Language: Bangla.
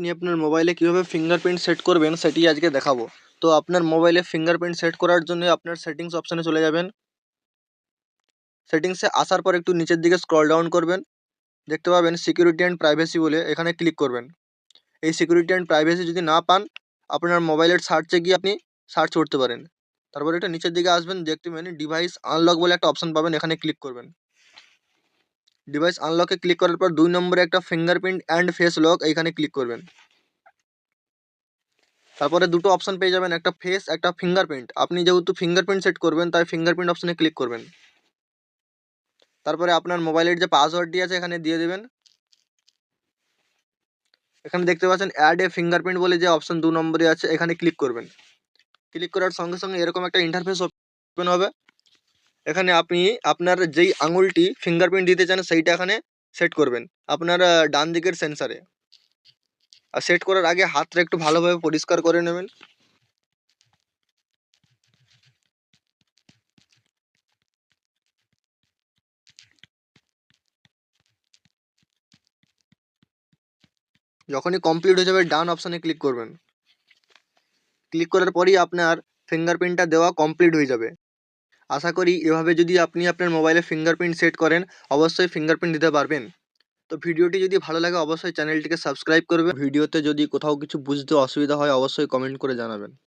আপনি আপনার মোবাইলে কীভাবে ফিঙ্গারপ্রিন্ট সেট করবেন সেটি আজকে দেখাবো। তো আপনার মোবাইলে ফিঙ্গারপ্রিন্ট সেট করার জন্য আপনার সেটিংস অপশানে চলে যাবেন। সেটিংসে আসার পর একটু নিচের দিকে স্ক্রল ডাউন করবেন, দেখতে পাবেন সিকিউরিটি অ্যান্ড প্রাইভেসি বলে, এখানে ক্লিক করবেন। এই সিকিউরিটি অ্যান্ড প্রাইভেসি যদি না পান, আপনার মোবাইলের সার্চে গিয়ে আপনি সার্চ করতে পারেন। তারপরে এটা নিচের দিকে আসবেন, দেখতে পাবেন ডিভাইস আনলক বলে একটা অপশান পাবেন, এখানে ক্লিক করবেন। ডিভাইস আনলকে ক্লিক করার পর 2 নম্বরে একটা ফিঙ্গারপ্রিন্ট অ্যান্ড ফেস লক, এইখানে ক্লিক করবেন। তারপরে দুটো অপশান পেয়ে যাবেন, একটা ফেস একটা ফিঙ্গারপ্রিন্ট। আপনি যেহেতু ফিঙ্গারপ্রিন্ট সেট করবেন তাই ফিঙ্গারপ্রিন্ট অপশানে ক্লিক করবেন। তারপরে আপনার মোবাইলের যে পাসওয়ার্ডটি আছে এখানে দিয়ে দেবেন। এখানে দেখতে পাচ্ছেন অ্যাড এ ফিঙ্গারপ্রিন্ট বলে যে অপশান 2 নম্বরে আছে, এখানে ক্লিক করবেন। ক্লিক করার সঙ্গে সঙ্গে এরকম একটা ইন্টারফেস ওপেন হবে। এখানে আপনি আপনার যেই আঙুলটি ফিঙ্গারপ্রিন্ট দিতে চান সেইটা এখানে সেট করবেন আপনার ডান দিকের সেন্সারে। আর সেট করার আগে হাতটা একটু ভালোভাবে পরিষ্কার করে নেবেন। যখনই কমপ্লিট হয়ে যাবে ডান অপশানে ক্লিক করবেন। ক্লিক করার পরই আপনার ফিঙ্গারপ্রিন্টটা দেওয়া কমপ্লিট হয়ে যাবে। আশা করি এভাবে যদি আপনি আপনার মোবাইলে ফিঙ্গারপ্রিন্ট সেট করেন, অবশ্যই ফিঙ্গারপ্রিন্ট দিতে পারবেন। তো ভিডিওটি যদি ভালো লাগে অবশ্যই চ্যানেলটিকে সাবস্ক্রাইব করবেন। ভিডিওতে যদি কোথাও কিছু বুঝতে অসুবিধা হয় অবশ্যই কমেন্ট করে জানাবেন।